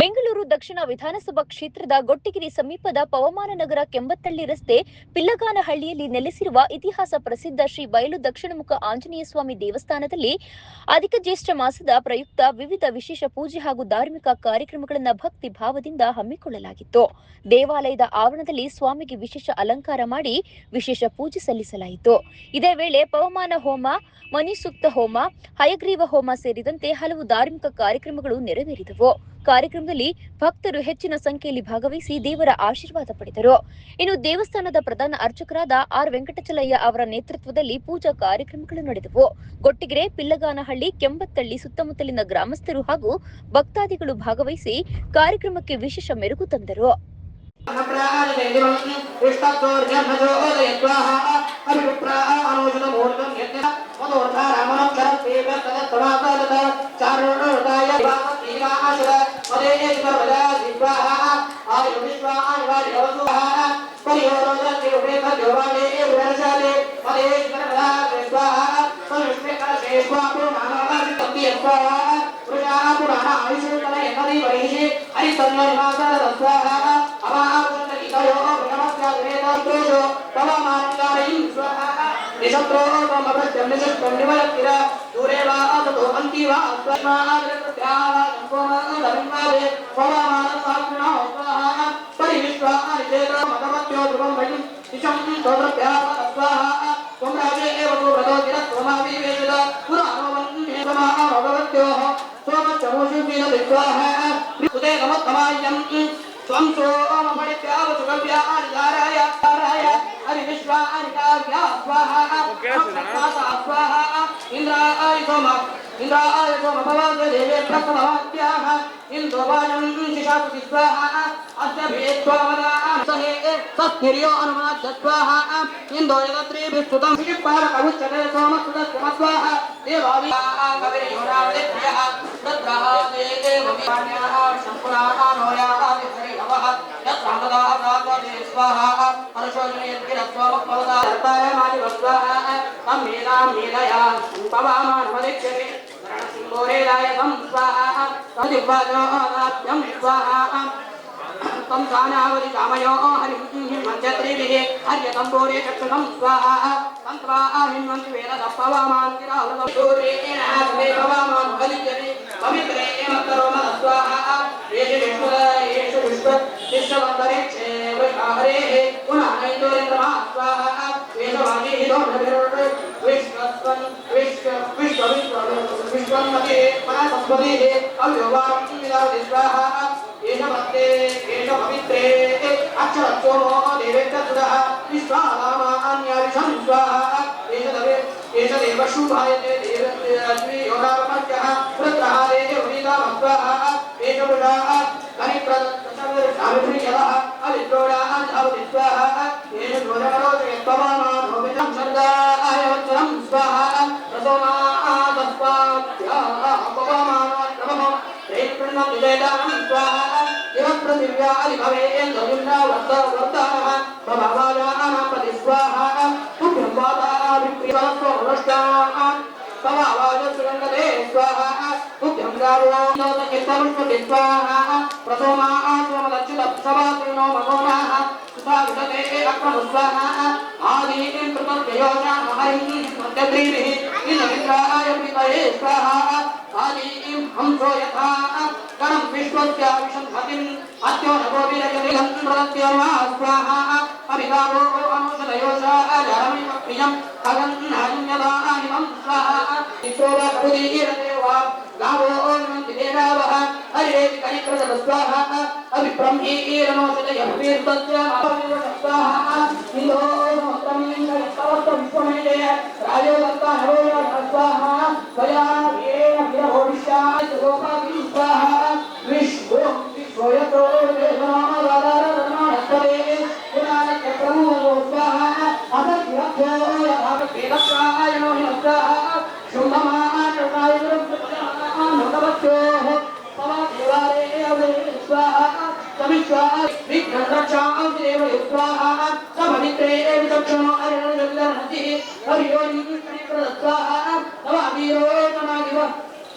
ಬೆಂಗಳೂರು ದಕ್ಷಿಣ ವಿಧಾನಸಭಾ ಕ್ಷೇತ್ರದ ಗೊಟ್ಟಿಗಿರಿ ಸಮೀಪದ ಪವಮಾನ ನಗರ ಕೆಂಬತ್ತಳ್ಳಿ ರಸ್ತೆ ಪಿಲ್ಲಗಾನಹಳ್ಳಿಯಲ್ಲಿ ನೆಲೆಸಿರುವ ಇತಿಹಾಸ ಪ್ರಸಿದ್ಧ ಶ್ರೀ ಬಯಲು ದಕ್ಷಿಣಮುಖ ಆಂಜನೇಯ ಸ್ವಾಮಿ ದೇವಸ್ಥಾನದಲ್ಲಿ ಅಧಿಕ ಜ್ಯೇಷ್ಠ ಮಾಸದ ಪ್ರಯುಕ್ತ ವಿವಿಧ ವಿಶೇಷ ಪೂಜೆ ಹಾಗೂ ಧಾರ್ಮಿಕ ಕಾರ್ಯಕ್ರಮಗಳನ್ನು ಭಕ್ತಿ ಭಾವದಿಂದ ಹಮ್ಮಿಕೊಳ್ಳಲಾಗಿತ್ತು. ದೇವಾಲಯದ ಆವರಣದಲ್ಲಿ ಸ್ವಾಮಿಗೆ ವಿಶೇಷ ಅಲಂಕಾರ ಮಾಡಿ ವಿಶೇಷ ಪೂಜೆ ಸಲ್ಲಿಸಲಾಯಿತು. ಇದೇ ವೇಳೆ ಪವಮಾನ ಹೋಮ, ಮಣಿಸೂಕ್ತ ಹೋಮ, ಹಯಗ್ರೀವ ಹೋಮ ಸೇರಿದಂತೆ ಹಲವು ಧಾರ್ಮಿಕ ಕಾರ್ಯಕ್ರಮಗಳು ನೆರವೇರಿದವು. ಕಾರ್ಯಕ್ರಮದಲ್ಲಿ ಭಕ್ತರು ಹೆಚ್ಚಿನ ಸಂಖ್ಯೆಯಲ್ಲಿ ಭಾಗವಹಿಸಿ ದೇವರ ಆಶೀರ್ವಾದ ಪಡೆದರು. ಇನ್ನು ದೇವಸ್ಥಾನದ ಪ್ರಧಾನ ಅರ್ಚಕರಾದ ಆರ್ ವೆಂಕಟಚಲಯ್ಯ ಅವರ ನೇತೃತ್ವದಲ್ಲಿ ಪೂಜಾ ಕಾರ್ಯಕ್ರಮಗಳು ನಡೆದವು. ಗೊಟ್ಟಿಗೆರೆ, ಪಿಲ್ಲಗಾನಹಳ್ಳಿ, ಕೆಂಬತ್ತಳ್ಳಿ ಸುತ್ತಮುತ್ತಲಿನ ಗ್ರಾಮಸ್ಥರು ಹಾಗೂ ಭಕ್ತಾದಿಗಳು ಭಾಗವಹಿಸಿ ಕಾರ್ಯಕ್ರಮಕ್ಕೆ ವಿಶೇಷ ಮೆರುಗು ತಂದರು.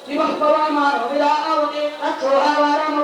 Di bawah bawah marah, bila awalnya tak coba warna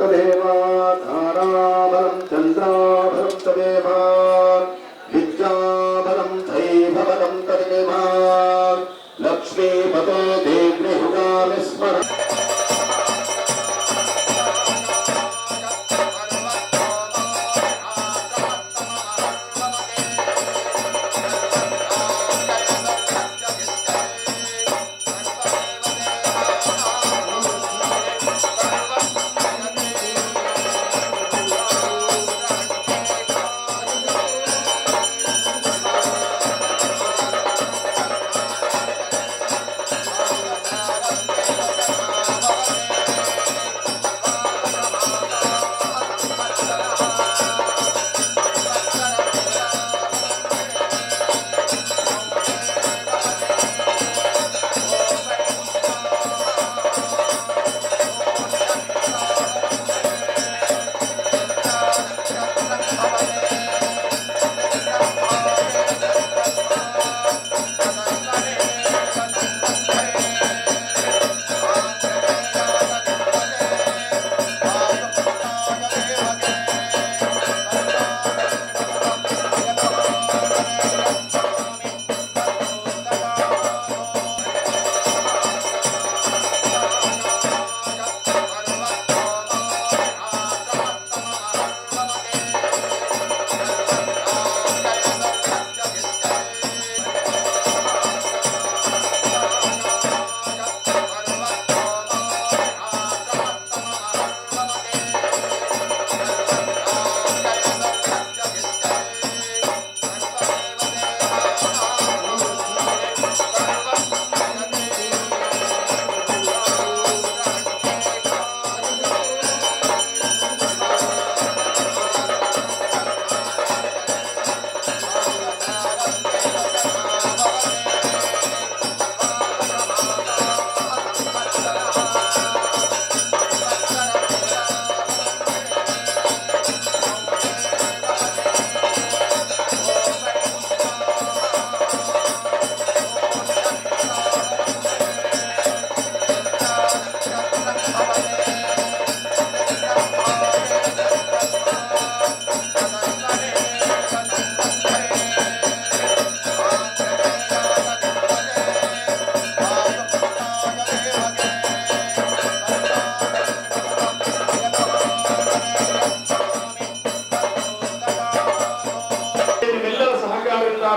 तदेव ताराबलं चन्द्राबलं तदेव विद्याबलं दैवबलं तदेव लक्ष्मीपते देव्युगामि स्मर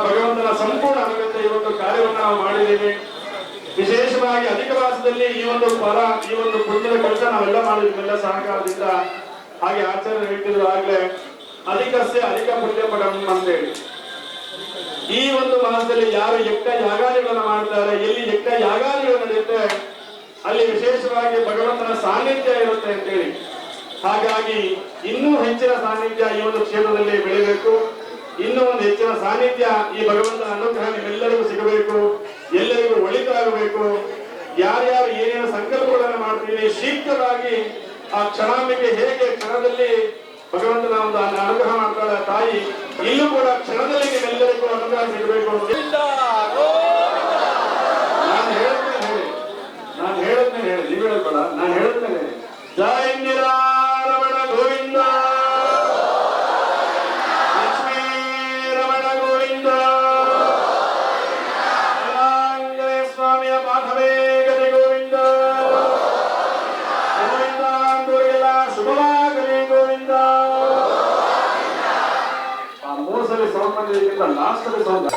ಭಗವಂತನ ಸಂಪೂರ್ಣ ಅನುಗತ್ಯ ಈ ಒಂದು ಕಾರ್ಯವನ್ನು ನಾವು ಮಾಡಿದ್ದೇವೆ. ವಿಶೇಷವಾಗಿ ಅಧಿಕ ಮಾಸದಲ್ಲಿ ಈ ಒಂದು ಫಲ ಈ ಒಂದು ಪುಣ್ಯದ ಕೆಲಸ ನಾವೆಲ್ಲ ಮಾಡಿದ್ವಿ ಸಹಕಾರದಿಂದ. ಹಾಗೆ ಆಚಾರ್ಯರು ಹೇಳ್ತಿದ್ರು ಆಗ್ಲೇ ಅಧಿಕಸ್ಯ ಅಧಿಕ ಪುಣ್ಯ ಪಡಂ ಅಂತೇಳಿ. ಈ ಒಂದು ಮಾಸದಲ್ಲಿ ಯಾರು ಯಜ್ಞ ಯಾಗಾದಿಗಳನ್ನು ಮಾಡ್ತಾರೆ, ಎಲ್ಲಿ ಯಜ್ಞ ಯಾಗಾದಿಗಳು ನಡೆಯುತ್ತೆ ಅಲ್ಲಿ ವಿಶೇಷವಾಗಿ ಭಗವಂತನ ಸಾನ್ನಿಧ್ಯ ಇರುತ್ತೆ ಅಂತೇಳಿ. ಹಾಗಾಗಿ ಇನ್ನೂ ಹೆಚ್ಚಿನ ಸಾನ್ನಿಧ್ಯ ಈ ಒಂದು ಕ್ಷೇತ್ರದಲ್ಲಿ ಬೆಳಿಬೇಕು. ಇನ್ನೂ ಒಂದು ಹೆಚ್ಚಿನ ಸಾನ್ನಿಧ್ಯ ಈ ಭಗವಂತನ ಅನುಗ್ರಹ ನಿಮ್ಮೆಲ್ಲರಿಗೂ ಸಿಗಬೇಕು, ಎಲ್ಲರಿಗೂ ಒಳಿತಾಗಬೇಕು. ಯಾರ್ಯಾರು ಏನೇನು ಸಂಕಲ್ಪಗಳನ್ನು ಮಾಡ್ತೀವಿ ಶೀಘ್ರವಾಗಿ ಆ ಕ್ಷಣಾಂಬಿಕೆ ಹೇಗೆ ಕ್ಷಣದಲ್ಲಿ ಭಗವಂತನ ಒಂದು ಅನುಗ್ರಹ ಮಾಡ್ತಾಳೆ ತಾಯಿ, ಇಲ್ಲೂ ಕೂಡ ಕ್ಷಣದಲ್ಲಿ ನಿಮ್ಮೆಲ್ಲರಿಗೂ ಅನುಗ್ರಹ ಸಿಗಬೇಕು. ನಾನು ಹೇಳುತ್ತೇನೆ ಹೇಳಿ, ನೀವು ಹೇಳ್ಬೇಡ, ನಾನು ಹೇಳುತ್ತೇನೆ. ಜಯ ರಮಣ ಗೋವಿಂದ, ಲಕ್ಷ್ಮೀ ರಮಣ ಗೋವಿಂದ, ಆಂಜನೇಯ ಸ್ವಾಮಿಯ ಪಾಠವೇ ಗತಿ ಗೋವಿಂದ, ಗೋವಿಂದ ಅಂದೋರಿಗೆಲ್ಲ ಶುಭವಾಗಲಿ ಗೋವಿಂದ. ಆ 3 ಸಲ ಸೌಂಡ್ ಬಂದಿದ್ದಕ್ಕಿಂತ ಲಾಸ್ಟ್ ಅಲ್ಲಿ ಸೌಂಡ್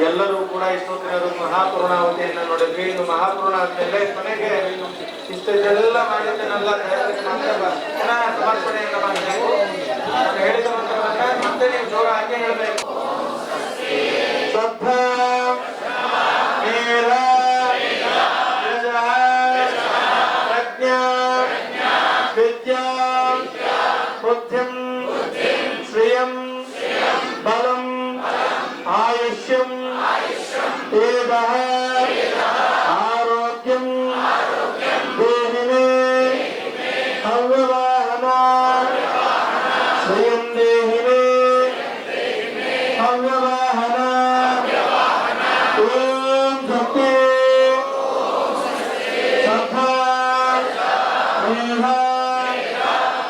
ಎಲ್ಲರೂ ಕೂಡ ಇಷ್ಟೊತ್ತಿನವರು ಮಹಾಪೂರ್ಣಾವತಿಯನ್ನು ನೋಡಿದ್ವಿ. ಇದು ಮಹಾಪೂರ್ಣ ಆದ್ಮೇಲೆ ಕೊನೆಗೆ ಇಷ್ಟೆಲ್ಲ ಮಾಡಿದ್ದನ್ನೆಲ್ಲ ಪುನಃ ಸಮರ್ಪಣೆಯನ್ನು ಮಾಡಬೇಕು. ನಾನು ಹೇಳಿದ ಮಂತ್ರವನ್ನ ಮತ್ತೆ ನೀವು ಜೋರ ಹಾಗೆ ಹೇಳಬೇಕು. ಶ್ರದ್ಧಾ ಮೇರ ಯಜಃ ಪ್ರಜ್ಞಾ ವಿದ್ಯಾ ಬುದ್ಧಿಂ ಶ್ರಿಯಂ ಬಲಂ ಆಯುಷ್ಯಂ ತೇಜಃ ಆರೋಗ್ಯಂ ದೇಹಿನೇ ಅವ್ಯವಾಹನ ಶ್ರಿಯಂ ದೇಹಿನೇ ಅವ್ಯವಾಹನ ಓಂ ಶಕ್ತಿ ಶ್ರದ್ಧಾ ಮೇಧ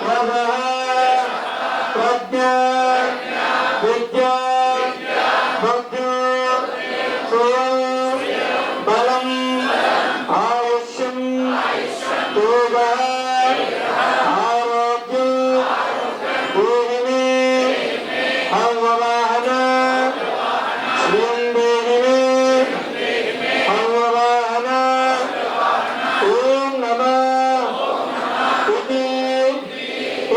ಯಜಃ ಪ್ರಜ್ಞಾ ವಿದ್ಯಾ ಬುದ್ಧಿ ಶ್ರಿಯಂ ಬಲಂ ಆಯುಷ್ಯಂ ತೇಜಃ ಆರೋಗ್ಯಂ ದೇಹಿನೇ ಅವ್ಯವಾಹನ ಶ್ರಿಯಂ ದೇಹಿನೇ ಅವ್ಯವಾಹನ ಓಂ ನಮಃ ಇತಿ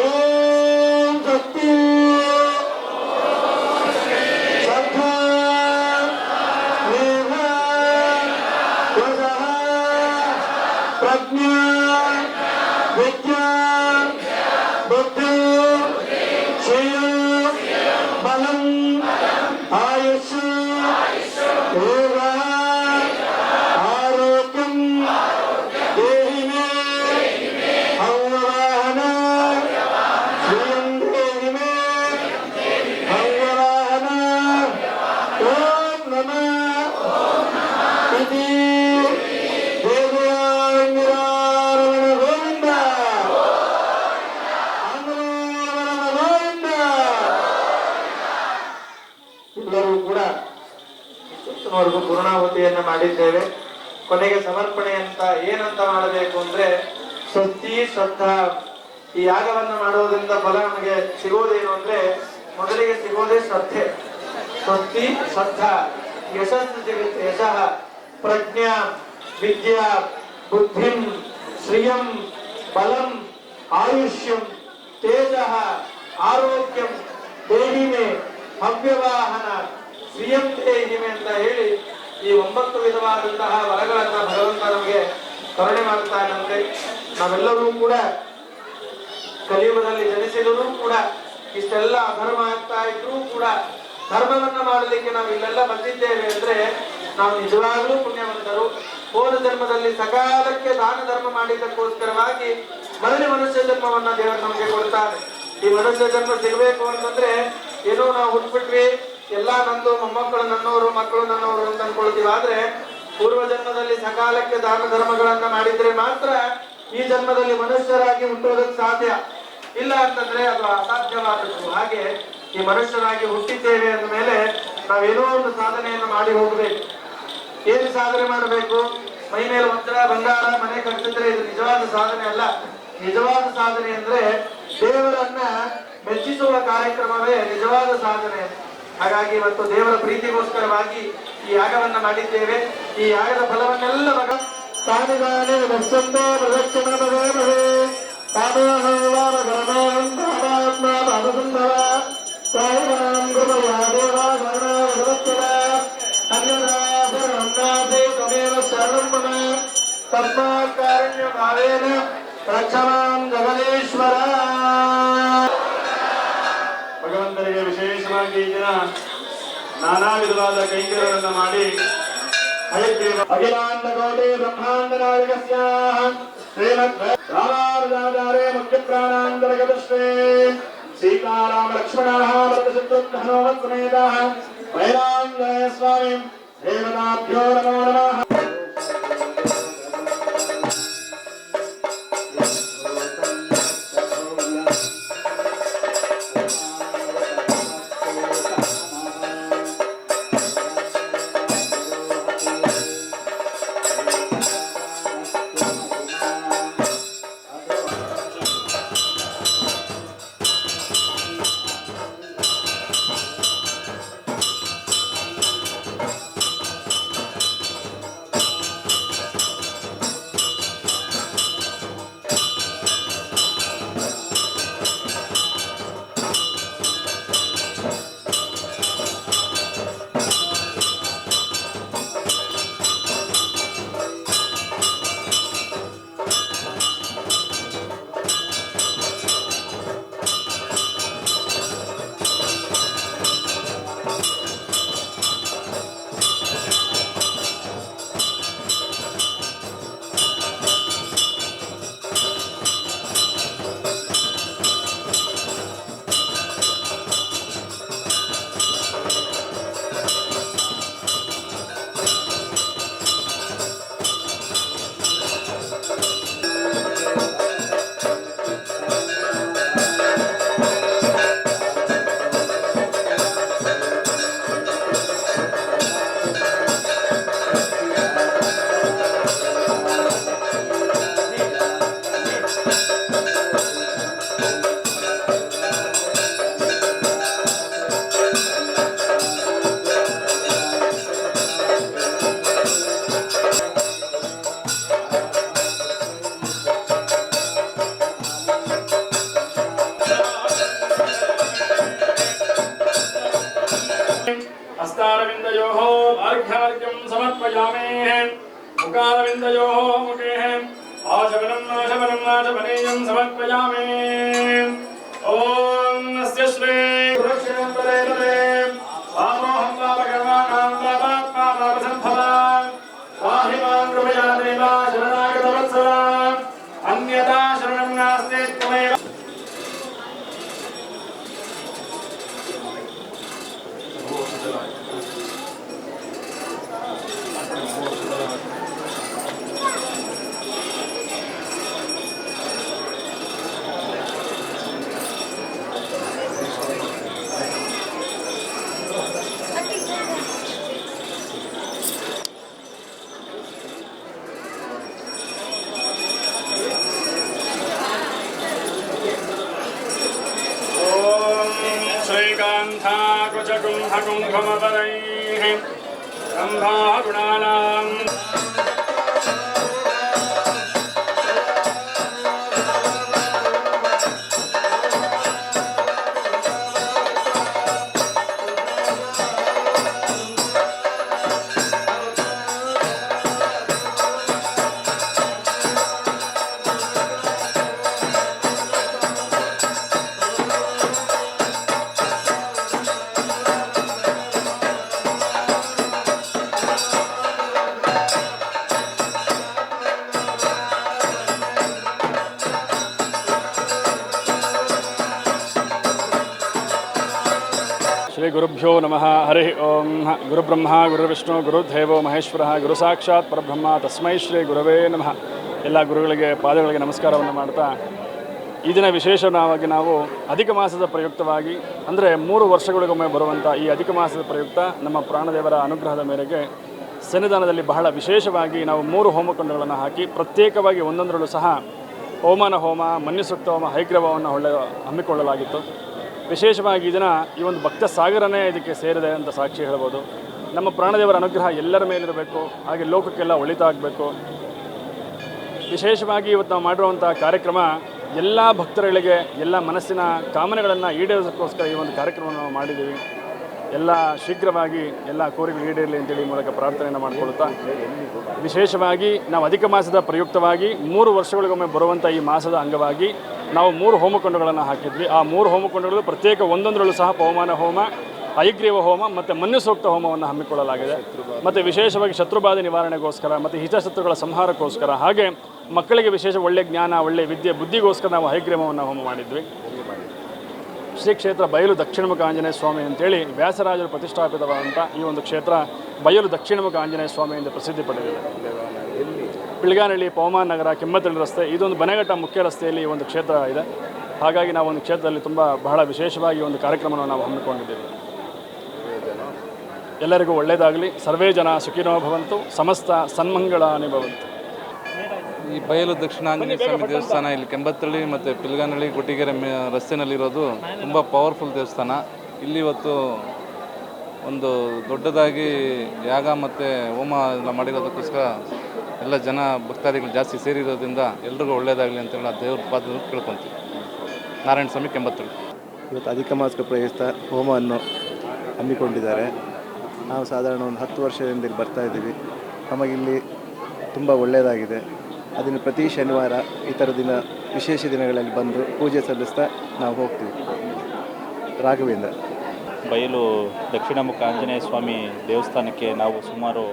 ಓಂ ಶಕ್ತಿ ಶ್ರದ್ಧಾ ಮೇಧ ಯಜಃ ಪ್ರಜ್ಞಾ ವಿದ್ಯಾ ಬುದ್ಧಿ ಶ್ರಿಯಂ ಬಲಂ ಆಯುಷ್ಯಂ ತೇಜಃ ಆರೋಗ್ಯಂ ದೇಹಿನೇ ಅವ್ಯವಾಹನ ಶ್ರಿಯಂ ದೇಹಿನೇ ಅವ್ಯವಾಹನ ಓಂ ನಮಃ ಇತಿ ದೇವಾಂಗಿರಾರಮಣ ಗೋವಿಂದ ಆಂಗ್ಲೇಯವರಣ ಗೋವಿಂದ. ಎಲ್ಲರೂ ಕೂಡ ಇಷ್ಟೊತ್ತಿನವರೆಗೂ ಪೂರ್ಣಾಹುತಿಯನ್ನು ಮಾಡಿದ್ದೇವೆ. ಕೊನೆಗೆ ಸಮರ್ಪಣೆ ಅಂತ ಏನಂತ ಮಾಡಬೇಕು ಅಂದ್ರೆ ಸ್ವಸ್ತಿ ಶ್ರದ್ಧಾ. ಈ ಯಾಗವನ್ನು ಮಾಡೋದ್ರಿಂದ ಫಲ ನಮಗೆ ಸಿಗೋದೇನು ಅಂದ್ರೆ ಮೊದಲಿಗೆ ಸಿಗೋದೇ ಶ್ರದ್ಧೆ. ಸ್ವಸ್ತಿ ಶ್ರದ್ಧಾ ಯಶಸ್ಸು ಸಿಗುತ್ತೆ. ಯಶಃ ಪ್ರಜ್ಞಾ ವಿದ್ಯಾ ಬುದ್ಧಿಂ ಶ್ರಿಯಂ ಬಲಂ ಆಯುಷ್ಯಂ ತೇಜಃ ಆರೋಗ್ಯಂ ದೇಹಿಮೆ ಅವ್ಯವಾಹನ ಶ್ರಿಯಂ ದೇಹಿಮೆ ಅಂತ ಹೇಳಿ ಈ 9 ವಿಧವಾದಂತಹ ವರಗಳನ್ನ ಭಗವಂತ ನಮಗೆ ಕರುಣೆ ಮಾಡ್ತಾನಂತೆ. ನಾವೆಲ್ಲರೂ ಕೂಡ ಕಲಿಯುಗದಲ್ಲಿ ಜನಿಸಿದರೂ ಕೂಡ ಇಷ್ಟೆಲ್ಲ ಅಧರ್ಮ ಆಗ್ತಾ ಇದ್ರೂ ಕೂಡ ಧರ್ಮವನ್ನ ಮಾಡಲಿಕ್ಕೆ ನಾವು ಇಲ್ಲೆಲ್ಲ ಬಂದಿದ್ದೇವೆ ಅಂದ್ರೆ ನಾವು ನಿಜವಾಗ್ಲೂ ಪುಣ್ಯವಂತರು. ಹೋದ ಜನ್ಮದಲ್ಲಿ ಸಕಾಲಕ್ಕೆ ದಾನ ಧರ್ಮ ಮಾಡಿದ್ದಕ್ಕೋಸ್ಕರವಾಗಿ ಮರಳಿ ಮನುಷ್ಯ ಜನ್ಮವನ್ನ ದೇವರು ನಮಗೆ ಕೊಡ್ತಾನೆ. ಈ ಮನುಷ್ಯ ಜನ್ಮ ಸಿಗಬೇಕು ಅಂತಂದ್ರೆ ಏನೋ ನಾವು ಹುಟ್ಬಿಟ್ವಿ, ಎಲ್ಲಾ ನಂದು ಮೊಮ್ಮಕ್ಕಳು ನನ್ನವರು ಮಕ್ಕಳು ನನ್ನವರು ಅಂತ ಅನ್ಕೊಳ್ತೀವಿ. ಆದ್ರೆ ಪೂರ್ವ ಜನ್ಮದಲ್ಲಿ ಸಕಾಲಕ್ಕೆ ದಾನ ಧರ್ಮಗಳನ್ನ ಮಾಡಿದ್ರೆ ಮಾತ್ರ ಈ ಜನ್ಮದಲ್ಲಿ ಮನುಷ್ಯರಾಗಿ ಹುಟ್ಟೋದಕ್ಕೆ ಸಾಧ್ಯ. ಇಲ್ಲ ಅಂತಂದ್ರೆ ಅದು ಅಸಾಧ್ಯವಾದದ್ದು. ಹಾಗೆ ಈ ಮನುಷ್ಯರಾಗಿ ಹುಟ್ಟಿದ್ದೇವೆ ಅಂದ ಮೇಲೆ ನಾವೇನೋ ಒಂದು ಸಾಧನೆಯನ್ನು ಮಾಡಿ ಹೋಗಬೇಕು. ಏನು ಸಾಧನೆ ಮಾಡಬೇಕು? ಮೈ ಮೇಲೆ ವಜ್ರ ಬಂಗಾರ ಮನೆ ಕಟ್ಟಿದ್ರೆ ಇದು ನಿಜವಾದ ಸಾಧನೆ ಅಲ್ಲ. ನಿಜವಾದ ಸಾಧನೆ ಅಂದ್ರೆ ದೇವರನ್ನ ಮೆಚ್ಚಿಸುವ ಕಾರ್ಯಕ್ರಮವೇ ನಿಜವಾದ ಸಾಧನೆ. ಹಾಗಾಗಿ ಇವತ್ತು ದೇವರ ಪ್ರೀತಿಗೋಸ್ಕರವಾಗಿ ಈ ಯಾಗವನ್ನ ಮಾಡಿದ್ದೇವೆ. ಈ ಯಾಗದ ಫಲವನ್ನೆಲ್ಲ ಮಗ ತಾನಿದಾನೆ ದರ್ಶಂತೆ ಪ್ರದಕ್ಷಿಣ ಭವೇ ಭವೇ ತಾಮೋಹವಾರ ಗಣನಾಂ ಭಾವಾತ್ಮ ಭಾವಸುಂದರ ಸಾಯಿನಾಂ ಕೃಪಯಾ ದೇವಾ ಶರಣ ಭಗವತ್ಸಲ ಅನ್ಯದಾ ಶರಣಾದೇ ತ್ವಮೇವ ಶರಣಂ ಮಮ ತಸ್ಮಾತ್ ಕಾರುಣ್ಯ ಭಾವೇನ ರಕ್ಷಮಾಂ ಜಗದೀಶ್ವರ. ಭಗವಂತನಿಗೆ ವಿಶೇಷವಾಗಿ ಈ ದಿನ ನಾನಾ ವಿಧವಾದ ಕೈಂಕರ್ಯಗಳನ್ನು ಮಾಡಿ ಅಖಿಲಾಂಡ ಕೋಟಿ ಬ್ರಹ್ಮಾಂಡ ನಾಯಕಸ್ಯ ಶ್ರೀಮದ್ ರಾಮಾನುಜಾಚಾರ್ಯ ಮುಖ್ಯ ಪ್ರಾಣಾಂತರ್ಗತಶ್ರೀ ಸೀತಾರಾಮ ಲಕ್ಷ್ಮಣಾಃ ಭರತಶತ್ರುಘ್ನೋಮತ್ ಸಮೇತಃ ವೈರಾಂಜನೇಯ ಸ್ವಾಮಿ ದೇವತಾಭ್ಯೋ ನಮೋ ನಮಃ. अर्घ्यं समर्पयामि। ॐ नमस्ते श्री सुरक्षितंबरे आमोहं पापकर्माणां पापात्मा पापसंभवान् पाहिमां कृपया देवा शरणागतवत्सला अन्यथा शरणं नास्ति त्वमेव। श्रीकान्ताकुचकुम्भकुम्भमपरैः सम्भागुणानाम् श्री गुरुभ्यो नमः हरि ओम गुरुब्रह्मा गुरुविष्णु गुरुदेवो महेश्वर गुरुसाक्षात् परब्रह्म तस्मै ಶ್ರೀ ಗುರವೇ ನಮಃ। ಎಲ್ಲ ಗುರುಗಳಿಗೆ ಪಾದಗಳಿಗೆ ನಮಸ್ಕಾರವನ್ನು ಮಾಡ್ತಾ ಈ ದಿನ ವಿಶೇಷವಾಗಿ ನಾವು ಅಧಿಕ ಮಾಸದ ಪ್ರಯುಕ್ತವಾಗಿ ಅಂದರೆ 3 ವರ್ಷಗಳಿಗೊಮ್ಮೆ ಬರುವಂಥ ಈ ಅಧಿಕ ಮಾಸದ ಪ್ರಯುಕ್ತ ನಮ್ಮ ಪ್ರಾಣದೇವರ ಅನುಗ್ರಹದ ಮೇರೆಗೆ ಸನ್ನಿಧಾನದಲ್ಲಿ ಬಹಳ ವಿಶೇಷವಾಗಿ ನಾವು 3 ಹೋಮಕುಂಡಗಳನ್ನು ಹಾಕಿ ಪ್ರತ್ಯೇಕವಾಗಿ ಒಂದೊಂದರಲ್ಲೂ ಸಹ ಹೋಮನ ಹೋಮ ಮನ್ಯುಸೂಕ್ತ ಹೋಮ ಹೈಗ್ರೀವವನ್ನು ಹಮ್ಮಿಕೊಳ್ಳಲಾಗಿತ್ತು। ವಿಶೇಷವಾಗಿ ಈ ದಿನ ಈ ಒಂದು ಭಕ್ತ ಸಾಗರನೇ ಇದಕ್ಕೆ ಸೇರಿದೆ ಅಂತ ಸಾಕ್ಷಿ ಹೇಳ್ಬೋದು। ನಮ್ಮ ಪ್ರಾಣದೇವರ ಅನುಗ್ರಹ ಎಲ್ಲರ ಮೇಲಿರಬೇಕು, ಹಾಗೆ ಲೋಕಕ್ಕೆಲ್ಲ ಒಳಿತಾಗಬೇಕು। ವಿಶೇಷವಾಗಿ ಇವತ್ತು ನಾವು ಮಾಡಿರುವಂಥ ಕಾರ್ಯಕ್ರಮ ಎಲ್ಲ ಭಕ್ತರುಗಳಿಗೆ ಎಲ್ಲ ಮನಸ್ಸಿನ ಕಾಮನೆಗಳನ್ನು ಈಡೇರಿಸೋಕ್ಕೋಸ್ಕರ ಈ ಒಂದು ಕಾರ್ಯಕ್ರಮವನ್ನು ನಾವು ಮಾಡಿದ್ದೀವಿ। ಎಲ್ಲ ಶೀಘ್ರವಾಗಿ ಎಲ್ಲ ಕೋರಿಕೆಗಳು ಈಡೇರಲಿ ಅಂತೇಳಿ ಮೂಲಕ ಪ್ರಾರ್ಥನೆಯನ್ನು ಮಾಡಿಕೊಳ್ಳುತ್ತಾ ವಿಶೇಷವಾಗಿ ನಾವು ಅಧಿಕ ಮಾಸದ ಪ್ರಯುಕ್ತವಾಗಿ 3 ವರ್ಷಗಳಿಗೊಮ್ಮೆ ಬರುವಂಥ ಈ ಮಾಸದ ಅಂಗವಾಗಿ ನಾವು 3 ಹೋಮಕುಂಡಗಳನ್ನು ಹಾಕಿದ್ವಿ। ಆ 3 ಹೋಮಕುಂಡಗಳು ಪ್ರತ್ಯೇಕ ಒಂದೊಂದರಲ್ಲೂ ಸಹ ಪವಮಾನ ಹೋಮ, ಹಯಗ್ರೀವ ಹೋಮ ಮತ್ತು ಮನ್ಯುಸೂಕ್ತ ಹೋಮವನ್ನು ಹಮ್ಮಿಕೊಳ್ಳಲಾಗಿದೆ। ಮತ್ತು ವಿಶೇಷವಾಗಿ ಶತ್ರುಬಾಧೆ ನಿವಾರಣೆಗೋಸ್ಕರ ಮತ್ತು ಹಿತಶತ್ರುಗಳ ಸಂಹಾರಕ್ಕೋಸ್ಕರ ಹಾಗೆ ಮಕ್ಕಳಿಗೆ ವಿಶೇಷ ಒಳ್ಳೆಯ ಜ್ಞಾನ ಒಳ್ಳೆಯ ವಿದ್ಯೆ ಬುದ್ಧಿಗೋಸ್ಕರ ನಾವು ಹಯಗ್ರೀವವನ್ನು ಹೋಮ ಮಾಡಿದ್ವಿ। ಶ್ರೀ ಕ್ಷೇತ್ರ ಬಯಲು ದಕ್ಷಿಣಮುಖ ಆಂಜನೇಯ ಸ್ವಾಮಿ ಅಂತೇಳಿ ವ್ಯಾಸರಾಜರು ಪ್ರತಿಷ್ಠಾಪಿತವಾದಂಥ ಈ ಒಂದು ಕ್ಷೇತ್ರ ಬಯಲು ದಕ್ಷಿಣಮುಖ ಆಂಜನೇಯ ಸ್ವಾಮಿ ಎಂದು ಪ್ರಸಿದ್ಧಿ ಪಡೆದಿದೆ। ಪಿಳ್ಗಾನಹಳ್ಳಿ ಪವಮಾನ ನಗರ ಕೆಮ್ಮತ್ತಳ್ಳಿ ರಸ್ತೆ ಇದೊಂದು ಬನೆಘಟ್ಟ ಮುಖ್ಯ ರಸ್ತೆಯಲ್ಲಿ ಒಂದು ಕ್ಷೇತ್ರ ಇದೆ। ಹಾಗಾಗಿ ನಾವು ಒಂದು ಕ್ಷೇತ್ರದಲ್ಲಿ ಬಹಳ ವಿಶೇಷವಾಗಿ ಒಂದು ಕಾರ್ಯಕ್ರಮವನ್ನು ನಾವು ಹಮ್ಮಿಕೊಂಡಿದ್ದೇವೆ। ಎಲ್ಲರಿಗೂ ಒಳ್ಳೆಯದಾಗಲಿ, ಸರ್ವೇ ಜನ ಸುಖಿನೋ ಭವಂತು, ಸಮಸ್ತ ಸನ್ಮಂಗಳಾನಿ ಭವಂತು। ಈ ಬಯಲು ದಕ್ಷಿಣ ಆಂಜನೇಯ ಸ್ವಾಮಿ ದೇವಸ್ಥಾನ ಇಲ್ಲಿ ಕೆಂಬತ್ತಳ್ಳಿ ಮತ್ತು ಪಿಲ್ಗಾನಹಳ್ಳಿ ಗುಟ್ಟಿಗೆರೆ ರಸ್ತೆಯಲ್ಲಿರೋದು ತುಂಬ ಪವರ್ಫುಲ್ ದೇವಸ್ಥಾನ। ಇಲ್ಲಿ ಇವತ್ತು ಒಂದು ದೊಡ್ಡದಾಗಿ ಯಾಗ ಮತ್ತು ಹೋಮ ಎಲ್ಲ ಮಾಡಿರೋದಕ್ಕೋಸ್ಕರ ಎಲ್ಲ ಜನ ಭಕ್ತಾದಿಗಳು ಜಾಸ್ತಿ ಸೇರಿರೋದ್ರಿಂದ ಎಲ್ರಿಗೂ ಒಳ್ಳೆಯದಾಗಲಿ ಅಂತೇಳಿ ನಾವು ದೇವ್ರ ಪಾದದಲ್ಲಿ ಕೇಳ್ಕೊತೀವಿ। ನಾರಾಯಣ ಸ್ವಾಮಿ ಕೆಂಬತ್ತಳ್ಳಿ ಇವತ್ತು ಅಧಿಕ ಮಾಸದ ಪ್ರಯುಕ್ತ ಹೋಮವನ್ನು ಹಮ್ಮಿಕೊಂಡಿದ್ದಾರೆ। ನಾವು ಸಾಧಾರಣ ಒಂದು 10 ವರ್ಷದಿಂದ ಇಲ್ಲಿ ಬರ್ತಾಯಿದ್ದೀವಿ। ನಮಗಿಲ್ಲಿ ತುಂಬ ಒಳ್ಳೆಯದಾಗಿದೆ। ಅದನ್ನು ಪ್ರತಿ ಶನಿವಾರ ಈ ಥರ ದಿನ ವಿಶೇಷ ದಿನಗಳಲ್ಲಿ ಬಂದು ಪೂಜೆ ಸಲ್ಲಿಸ್ತಾ ನಾವು ಹೋಗ್ತೀವಿ। ರಾಘವೇಂದ್ರ ಬಯಲು ದಕ್ಷಿಣಮುಖ ಆಂಜನೇಯ ಸ್ವಾಮಿ ದೇವಸ್ಥಾನಕ್ಕೆ ನಾವು ಸುಮಾರು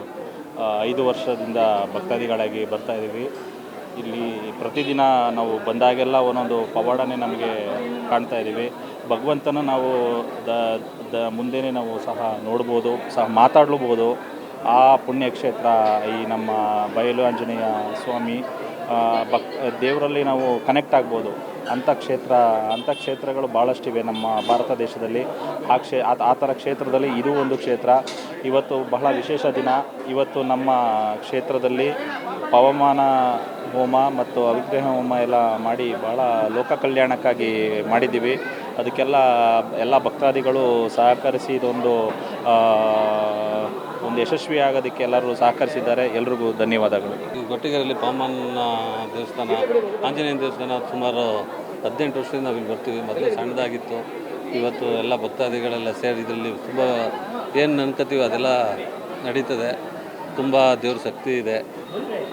5 ವರ್ಷದಿಂದ ಭಕ್ತಾದಿಗಳಾಗಿ ಬರ್ತಾಯಿದ್ದೀವಿ। ಇಲ್ಲಿ ಪ್ರತಿದಿನ ನಾವು ಬಂದಾಗೆಲ್ಲ ಒಂದೊಂದು ಪವಾಡನೇ ನಮಗೆ ಕಾಣ್ತಾ ಇದ್ದೀವಿ। ಭಗವಂತನ ನಾವು ಮುಂದೆನೇ ನಾವು ಸಹ ನೋಡ್ಬೋದು, ಸಹ ಮಾತಾಡ್ಲೂಬೋದು। ಆ ಪುಣ್ಯಕ್ಷೇತ್ರ ಈ ನಮ್ಮ ಬಯಲು ಆಂಜನೇಯ ಸ್ವಾಮಿ ದೇವರಲ್ಲಿ ನಾವು ಕನೆಕ್ಟ್ ಆಗ್ಬೋದು ಅಂಥ ಕ್ಷೇತ್ರಗಳು ಭಾಳಷ್ಟಿವೆ ನಮ್ಮ ಭಾರತ ದೇಶದಲ್ಲಿ। ಆ ಥರ ಕ್ಷೇತ್ರದಲ್ಲಿ ಇದು ಒಂದು ಕ್ಷೇತ್ರ। ಇವತ್ತು ಬಹಳ ವಿಶೇಷ ದಿನ। ಇವತ್ತು ನಮ್ಮ ಕ್ಷೇತ್ರದಲ್ಲಿ ಪವಮಾನ ಹೋಮ ಮತ್ತು ಅವಿಗ್ರಹ ಹೋಮ ಎಲ್ಲ ಮಾಡಿ ಭಾಳ ಲೋಕ ಕಲ್ಯಾಣಕ್ಕಾಗಿ ಮಾಡಿದ್ದೀವಿ। ಅದಕ್ಕೆಲ್ಲ ಭಕ್ತಾದಿಗಳು ಸಹಕರಿಸಿ ಇದೊಂದು ಯಶಸ್ವಿ ಆಗೋದಕ್ಕೆ ಎಲ್ಲರೂ ಸಹಕರಿಸಿದ್ದಾರೆ। ಎಲ್ರಿಗೂ ಧನ್ಯವಾದಗಳು। ಈ ಗೊಟ್ಟಿಗೆರೆಯಲ್ಲಿ ಪವಮಾನ ದೇವಸ್ಥಾನ ಆಂಜನೇಯ ದೇವಸ್ಥಾನ ಸುಮಾರು 18 ವರ್ಷದಿಂದ ನಾವು ಇಲ್ಲಿ ಬರ್ತೀವಿ। ಮೊದಲು ಸಣ್ಣದಾಗಿತ್ತು, ಇವತ್ತು ಎಲ್ಲ ಭಕ್ತಾದಿಗಳೆಲ್ಲ ಸೇರಿ ಇದರಲ್ಲಿ ತುಂಬ ಏನು ಅನ್ಕೋತೀವಿ ಅದೆಲ್ಲ ನಡೀತದೆ। ತುಂಬ ದೇವ್ರ ಶಕ್ತಿ ಇದೆ,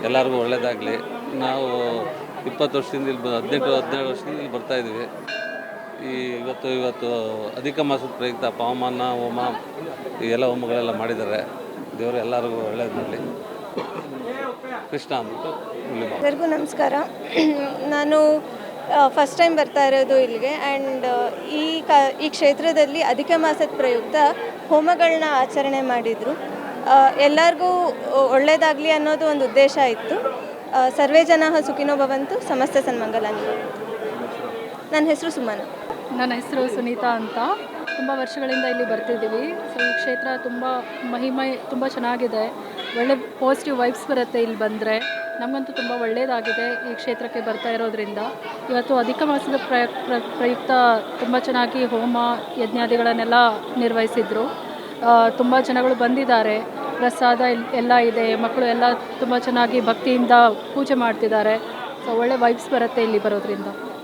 ಎಲ್ಲರಿಗೂ ಒಳ್ಳೆಯದಾಗಲಿ। ನಾವು 20 ವರ್ಷದಿಂದ ಇಲ್ಲಿ 18 ವರ್ಷದಿಂದ ಇಲ್ಲಿ ಬರ್ತಾಯಿದ್ದೀವಿ. ಇವತ್ತು ಅಧಿಕ ಮಾಸದ ಪ್ರಯುಕ್ತ ಪವಮಾನ ಹೋಮ ಈ ಎಲ್ಲ ಹೋಮಗಳೆಲ್ಲ ಮಾಡಿದ್ದಾರೆ. ದೇವರು ಎಲ್ಲರಿಗೂ ಒಳ್ಳೇದು ಮಾಡಲಿ. ಕೃಷ್ಣ ಅಂದ್ಬಿಟ್ಟು ಎಲ್ಲರಿಗೂ ನಮಸ್ಕಾರ. ನಾನು ಫಸ್ಟ್ ಟೈಮ್ ಬರ್ತಾ ಇರೋದು ಇಲ್ಲಿಗೆ. ಆ್ಯಂಡ್ ಈ ಕ್ಷೇತ್ರದಲ್ಲಿ ಅಧಿಕ ಮಾಸದ ಪ್ರಯುಕ್ತ ಹೋಮಗಳನ್ನ ಆಚರಣೆ ಮಾಡಿದರು. ಎಲ್ಲರಿಗೂ ಒಳ್ಳೆಯದಾಗಲಿ ಅನ್ನೋದು ಒಂದು ಉದ್ದೇಶ ಇತ್ತು. ಸರ್ವೇ ಜನಾಃ ಸುಖಿನೋ ಭವಂತು, ಸಮಸ್ತ ಸನ್ಮಂಗಲಾನಿ. ನನ್ನ ಹೆಸರು ಸುಮನ. ನನ್ನ ಹೆಸರು ಸುನೀತಾ ಅಂತ. ತುಂಬ ವರ್ಷಗಳಿಂದ ಇಲ್ಲಿ ಬರ್ತಿದ್ದೀವಿ. ಸೊ ಈ ಕ್ಷೇತ್ರ ತುಂಬ ಮಹಿಮೆ ತುಂಬ ಚೆನ್ನಾಗಿದೆ. ಒಳ್ಳೆ ಪಾಸಿಟಿವ್ ವೈಬ್ಸ್ ಬರುತ್ತೆ ಇಲ್ಲಿ ಬಂದರೆ. ನಮಗಂತೂ ತುಂಬ ಒಳ್ಳೆಯದಾಗಿದೆ ಈ ಕ್ಷೇತ್ರಕ್ಕೆ ಬರ್ತಾ ಇರೋದ್ರಿಂದ. ಇವತ್ತು ಅಧಿಕ ಮಾಸದ ಪ್ರಯುಕ್ತ ತುಂಬ ಚೆನ್ನಾಗಿ ಹೋಮ ಯಜ್ಞಾದಿಗಳನ್ನೆಲ್ಲ ನಿರ್ವಹಿಸಿದರು. ತುಂಬ ಜನಗಳು ಬಂದಿದ್ದಾರೆ. ಪ್ರಸಾದ ಎಲ್ಲ ಇದೆ. ಮಕ್ಕಳು ಎಲ್ಲ ತುಂಬ ಚೆನ್ನಾಗಿ ಭಕ್ತಿಯಿಂದ ಪೂಜೆ ಮಾಡ್ತಿದ್ದಾರೆ. ಸೊ ಒಳ್ಳೆ ವೈಬ್ಸ್ ಬರುತ್ತೆ ಇಲ್ಲಿ ಬರೋದ್ರಿಂದ.